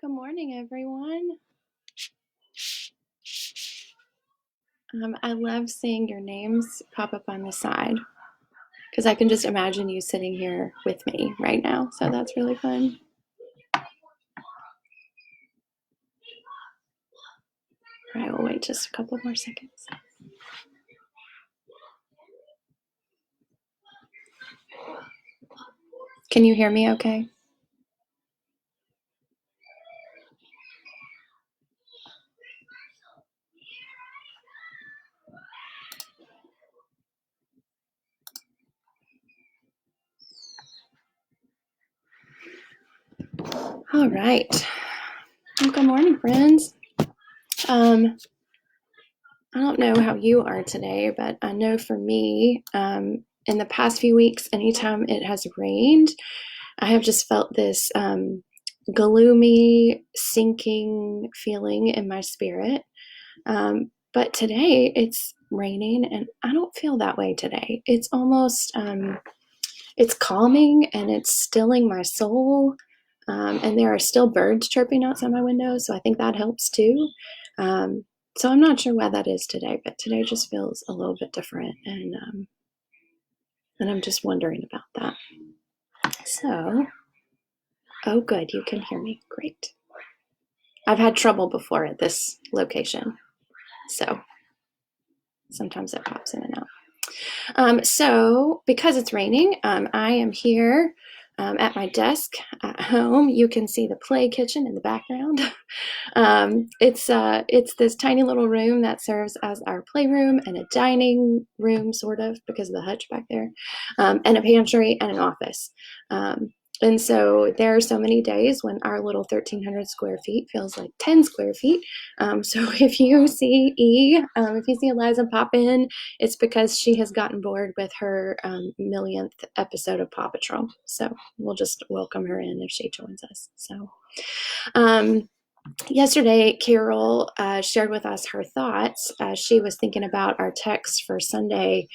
Good morning, everyone. I love seeing your names pop up on the side because I can just imagine you sitting here with me right now. So that's really fun. All right, we'll wait just a couple more seconds. Can you hear me okay? All right. Well, good morning, friends. I don't know how you are today, but I know for me, in the past few weeks, anytime it has rained, I have just felt this gloomy, sinking feeling in my spirit. But today it's raining and I don't feel that way today. It's almost, it's calming and it's stilling my soul. And there are still birds chirping outside my window, so I think that helps too. So I'm not sure why that is today, but today just feels a little bit different, and I'm just wondering about that. So, oh good, you can hear me, great. I've had trouble before at this location, so sometimes it pops in and out. So because it's raining, I am here at my desk at home. You can see the play kitchen in the background. It's this tiny little room that serves as our playroom and a dining room, sort of, because of the hutch back there, and a pantry and an office. And so there are so many days when our little 1,300 square feet feels like 10 square feet. So if you see if you see Eliza pop in, it's because she has gotten bored with her millionth episode of Paw Patrol. So we'll just welcome her in if she joins us. So yesterday, Carol shared with us her thoughts as she was thinking about our text for Sunday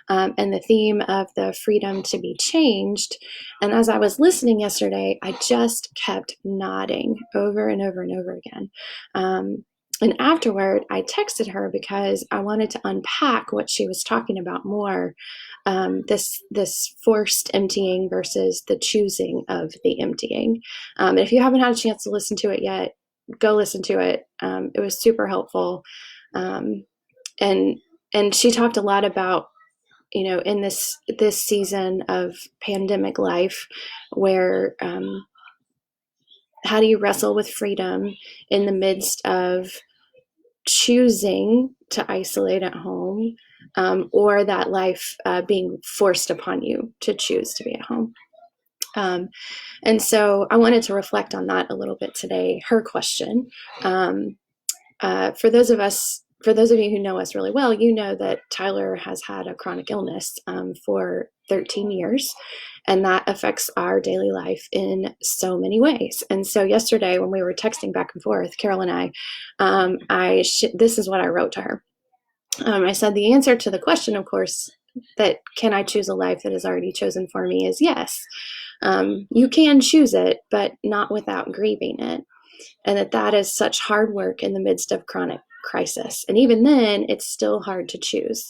and the theme of the freedom to be changed. And as I was listening yesterday, I just kept nodding over and over and over again. And afterward, I texted her because I wanted to unpack what she was talking about more, this forced emptying versus the choosing of the emptying. And if you haven't had a chance to listen to it yet, go listen to it. It was super helpful. And she talked a lot about, in this season of pandemic life where, how do you wrestle with freedom in the midst of choosing to isolate at home, or that life being forced upon you to choose to be at home. And so I wanted to reflect on that a little bit today. Her question, for those of you who know us really well, you know that Tyler has had a chronic illness for 13 years, and that affects our daily life in so many ways. And so yesterday when we were texting back and forth, Carol and I, this is what I wrote to her. I said, the answer to the question, of course, that can I choose a life that is already chosen for me is yes. You can choose it, but not without grieving it. And that is such hard work in the midst of chronic crisis. And even then, it's still hard to choose.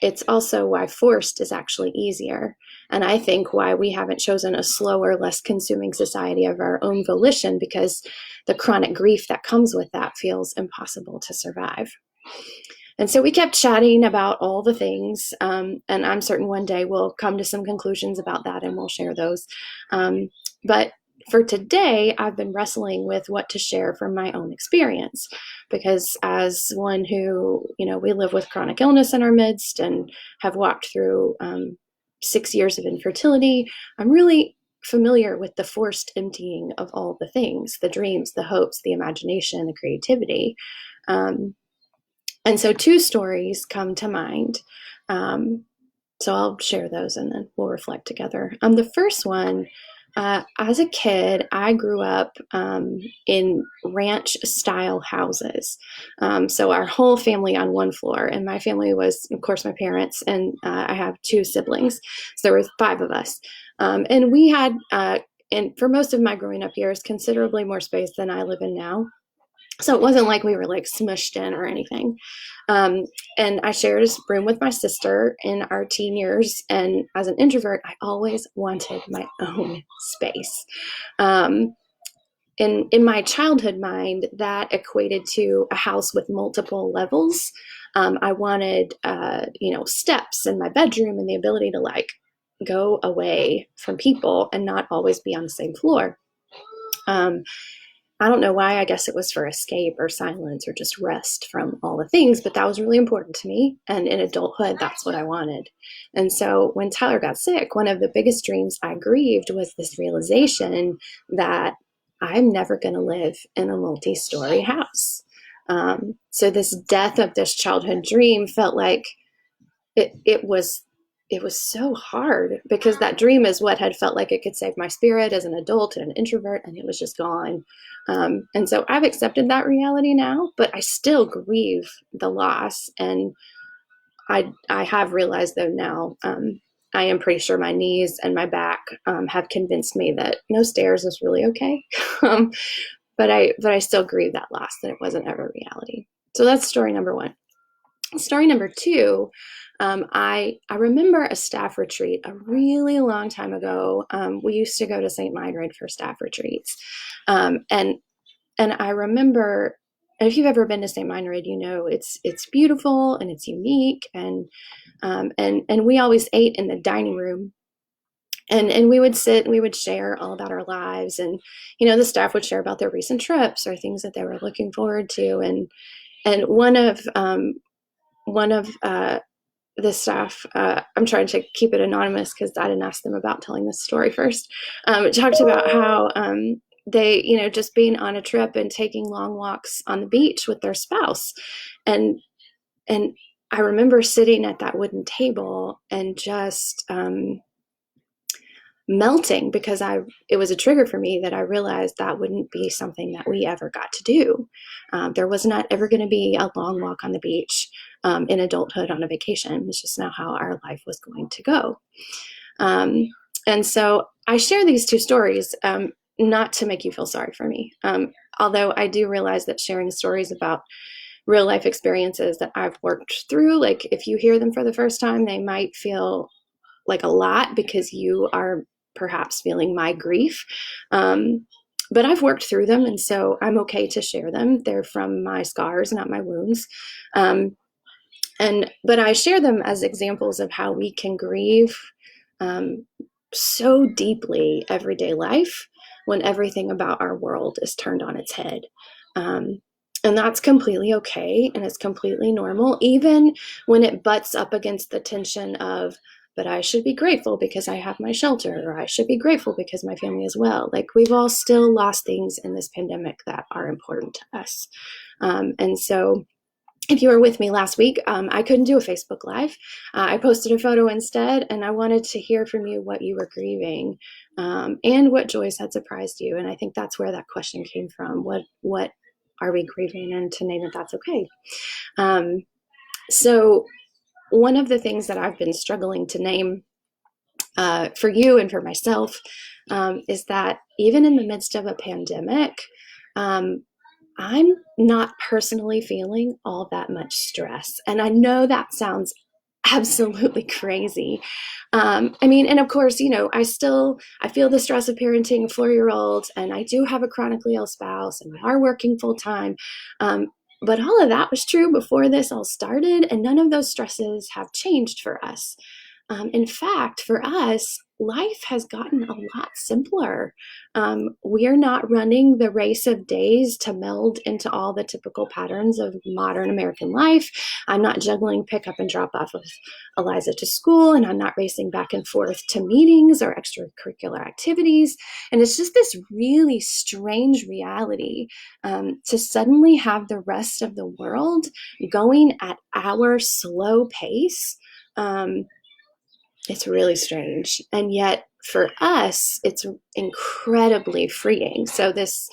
It's also why forced is actually easier. And I think why we haven't chosen a slower, less consuming society of our own volition, because the chronic grief that comes with that feels impossible to survive. And so we kept chatting about all the things, and I'm certain one day we'll come to some conclusions about that and we'll share those. But for today, I've been wrestling with what to share from my own experience, because as one who, we live with chronic illness in our midst and have walked through 6 years of infertility, I'm really familiar with the forced emptying of all the things, the dreams, the hopes, the imagination, the creativity. And so 2 stories come to mind. So I'll share those and then we'll reflect together. The first one, as a kid, I grew up in ranch-style houses. So our whole family on one floor, and my family was, of course, my parents, and I have 2 siblings. So there were 5 of us. And we had and for most of my growing up years, considerably more space than I live in now. So it wasn't like we were like smushed in or anything. And I shared a room with my sister in our teen years. And as an introvert, I always wanted my own space. In my childhood mind, that equated to a house with multiple levels. I wanted, steps in my bedroom and the ability to like go away from people and not always be on the same floor. I don't know why. I guess it was for escape or silence or just rest from all the things, but that was really important to me. And in adulthood, that's what I wanted. And so when Tyler got sick, one of the biggest dreams I grieved was this realization that I'm never going to live in a multi-story house. So this death of this childhood dream felt like it was so hard, because that dream is what had felt like it could save my spirit as an adult and an introvert, and it was just gone. And so I've accepted that reality now, but I still grieve the loss. And I have realized though now, I am pretty sure my knees and my back have convinced me that no stairs is really okay. But I still grieve that loss, that it wasn't ever reality. So that's story number one. Story number two, I remember a staff retreat a really long time ago. We used to go to St. Meinrad for staff retreats. And I remember, if you've ever been to St. Meinrad, you know it's beautiful and it's unique. And we always ate in the dining room. And we would sit and we would share all about our lives. And, the staff would share about their recent trips or things that they were looking forward to. And one of the staff, I'm trying to keep it anonymous because I didn't ask them about telling this story first, talked about how they, just being on a trip and taking long walks on the beach with their spouse. And I remember sitting at that wooden table and just melting, because it was a trigger for me that I realized that wouldn't be something that we ever got to do. There was not ever going to be a long walk on the beach in adulthood on a vacation. It's just not how our life was going to go. And so I share these two stories, not to make you feel sorry for me. Although I do realize that sharing stories about real life experiences that I've worked through, like if you hear them for the first time, they might feel like a lot because you are perhaps feeling my grief. But I've worked through them, and so I'm okay to share them. They're from my scars, not my wounds. But I share them as examples of how we can grieve so deeply everyday life when everything about our world is turned on its head. And that's completely okay, and it's completely normal, even when it butts up against the tension of, but I should be grateful because I have my shelter, or I should be grateful because my family is well. Like, we've all still lost things in this pandemic that are important to us. And so if you were with me last week, I couldn't do a Facebook Live. I posted a photo instead, and I wanted to hear from you what you were grieving, and what joys had surprised you. And I think that's where that question came from. What are we grieving? And to name it, that's okay. So one of the things that I've been struggling to name for you and for myself is that even in the midst of a pandemic, I'm not personally feeling all that much stress. And I know that sounds absolutely crazy. And of course, I feel the stress of parenting a 4-year-old, and I do have a chronically ill spouse, and we are working full time. But all of that was true before this all started, and none of those stresses have changed for us. In fact, for us, life has gotten a lot simpler. We're not running the race of days to meld into all the typical patterns of modern American life. I'm not juggling pick up and drop off of Eliza to school, and I'm not racing back and forth to meetings or extracurricular activities. And it's just this really strange reality to suddenly have the rest of the world going at our slow pace. It's really strange. And yet for us, it's incredibly freeing. So this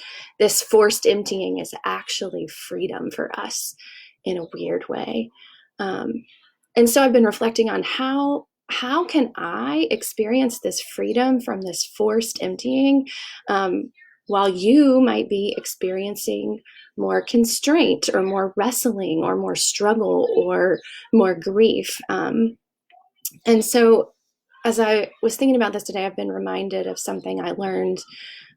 forced emptying is actually freedom for us in a weird way. And so I've been reflecting on how how can I experience this freedom from this forced emptying, while you might be experiencing more constraint or more wrestling or more struggle or more grief. And so as I was thinking about this today, I've been reminded of something I learned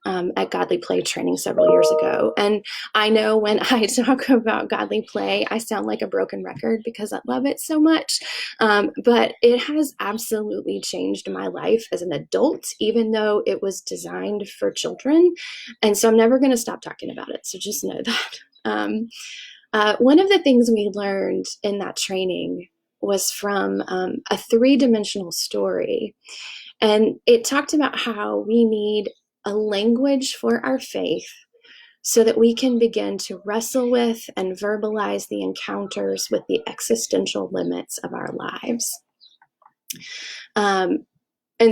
at Godly Play training several years ago. And I know when I talk about Godly Play, I sound like a broken record because I love it so much. But it has absolutely changed my life as an adult, even though it was designed for children. And so I'm never going to stop talking about it. So just know that. One of the things we learned in that training was from a 3-dimensional story. And it talked about how we need a language for our faith so that we can begin to wrestle with and verbalize the encounters with the existential limits of our lives. And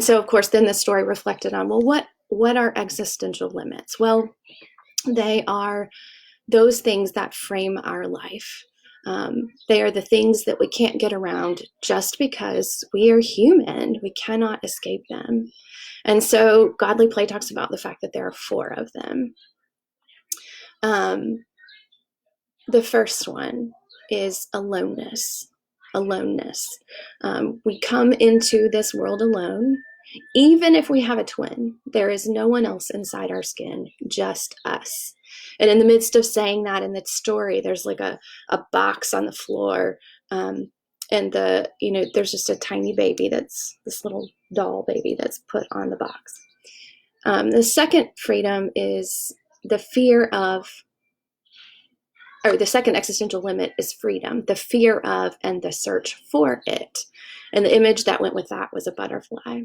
so, of course, then the story reflected on, well, what are existential limits? Well, they are those things that frame our life. They are the things that we can't get around just because we are human. We cannot escape them. And so Godly Play talks about the fact that there are 4 of them. The first one is aloneness. We come into this world alone. Even if we have a twin, there is no one else inside our skin, just us. And in the midst of saying that in the story, there's like a box on the floor. And there's just a tiny baby, that's this little doll baby that's put on the box. The second freedom is the second existential limit is freedom, the fear of and the search for it. And the image that went with that was a butterfly.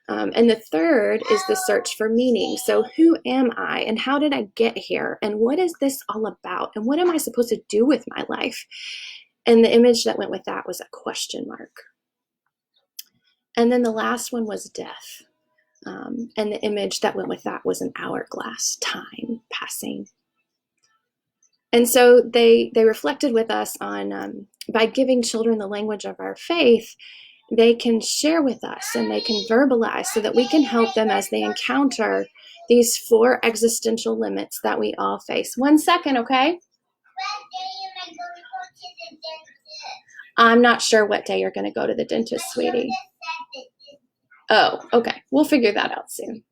And the third is the search for meaning. So who am I and how did I get here? And what is this all about? And what am I supposed to do with my life? And the image that went with that was a question mark. And then the last one was death. And the image that went with that was an hourglass, time passing. And so they reflected with us on, by giving children the language of our faith, they can share with us and they can verbalize so that we can help them as they encounter these 4 existential limits that we all face. 1 second, okay? I'm not sure what day you're going to go to the dentist, sweetie. Oh, okay. We'll figure that out soon.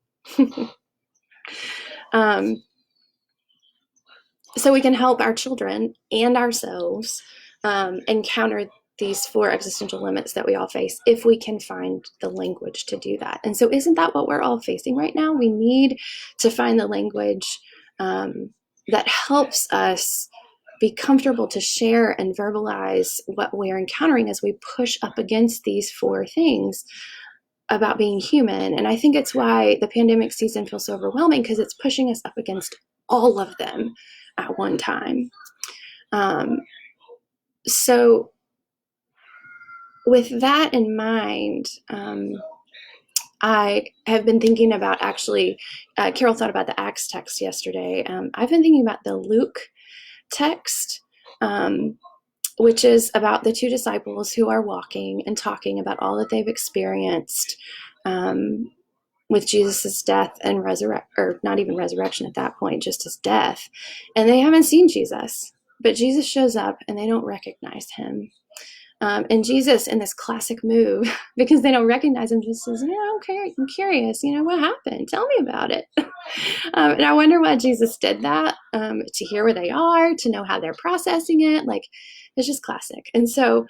So we can help our children and ourselves encounter these 4 existential limits that we all face if we can find the language to do that. And so isn't that what we're all facing right now? We need to find the language that helps us be comfortable to share and verbalize what we're encountering as we push up against these 4 things about being human. And I think it's why the pandemic season feels so overwhelming, because it's pushing us up against all of them at one time. So with that in mind, I have been thinking about Carol thought about the Acts text yesterday. I've been thinking about the Luke text, which is about the 2 disciples who are walking and talking about all that they've experienced with Jesus's death and or not even resurrection at that point, just his death. And they haven't seen Jesus, but Jesus shows up and they don't recognize him. And Jesus, in this classic move, because they don't recognize him, just says, okay, I'm curious, what happened? Tell me about it. And I wonder why Jesus did that, to hear where they are, to know how they're processing it. Like, it's just classic. And so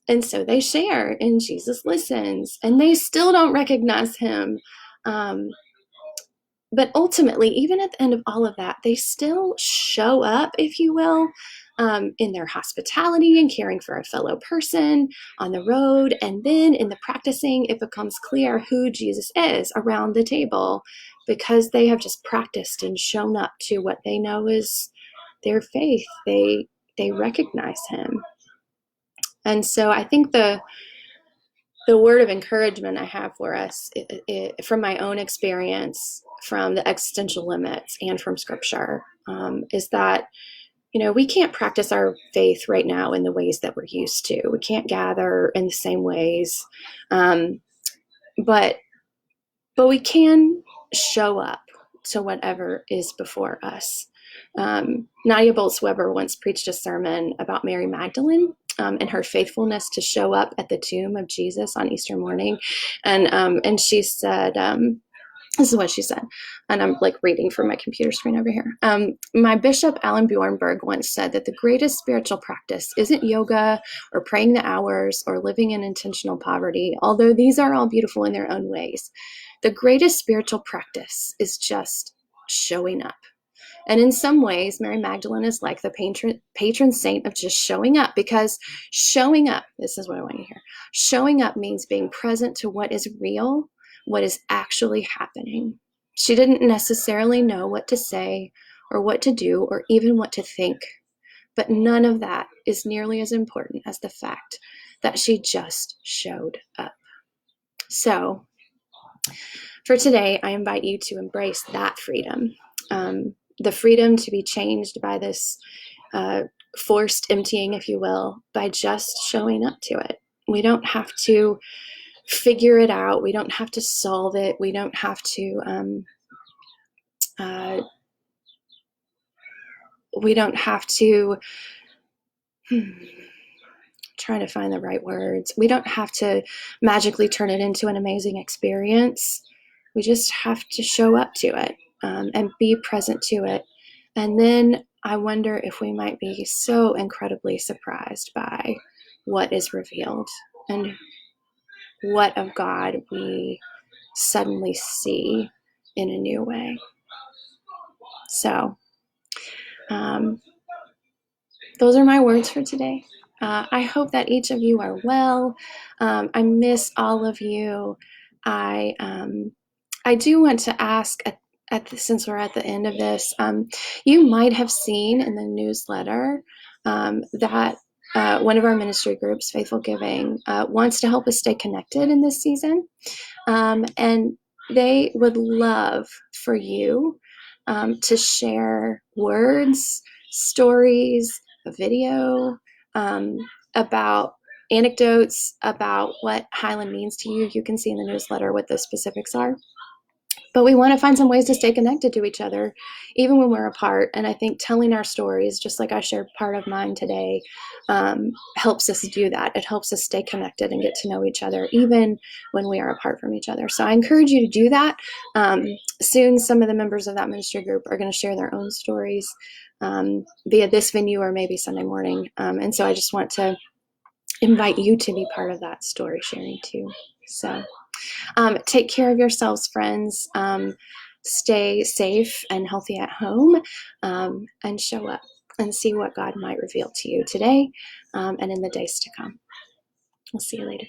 they share, and Jesus listens, and they still don't recognize him. But ultimately, even at the end of all of that, they still show up, if you will, in their hospitality and caring for a fellow person on the road. And then in the practicing, it becomes clear who Jesus is around the table, because they have just practiced and shown up to what they know is their faith. They recognize him. And so I think the word of encouragement I have for us, from my own experience, from the existential limits and from scripture, is that we can't practice our faith right now in the ways that we're used to. We can't gather in the same ways, but we can show up to whatever is before us. Nadia Bolz-Weber once preached a sermon about Mary Magdalene, and her faithfulness to show up at the tomb of Jesus on Easter morning. And she said, this is what she said, and I'm like reading from my computer screen over here. My bishop, Alan Bjornberg, once said that the greatest spiritual practice isn't yoga or praying the hours or living in intentional poverty, although these are all beautiful in their own ways. The greatest spiritual practice is just showing up. And in some ways, Mary Magdalene is like the patron saint of just showing up, because showing up, this is what I want to hear, showing up means being present to what is real, what is actually happening. She didn't necessarily know what to say or what to do or even what to think, but none of that is nearly as important as the fact that she just showed up. So for today, I invite you to embrace that freedom, the freedom to be changed by this forced emptying, if you will, by just showing up to it. We don't have to figure it out. We don't have to solve it. We don't have to trying to find the right words. We don't have to magically turn it into an amazing experience. We just have to show up to it, and be present to it. And then I wonder if we might be so incredibly surprised by what is revealed and what of God we suddenly see in a new way. So those are my words for today. I hope that each of you are well. I miss all of you. I do want to ask, since we're at the end of this, you might have seen in the newsletter that one of our ministry groups, Faithful Giving, wants to help us stay connected in this season. And they would love for you to share words, stories, a video, about anecdotes about what Highland means to you. You can see in the newsletter what the specifics are. But we want to find some ways to stay connected to each other, even when we're apart. And I think telling our stories, just like I shared part of mine today, helps us do that. It helps us stay connected and get to know each other, even when we are apart from each other. So I encourage you to do that. Soon, some of the members of that ministry group are going to share their own stories via this venue or maybe Sunday morning. And so I just want to invite you to be part of that story sharing too. So take care of yourselves, friends. Stay safe and healthy at home, and show up and see what God might reveal to you today and in the days to come. We'll see you later.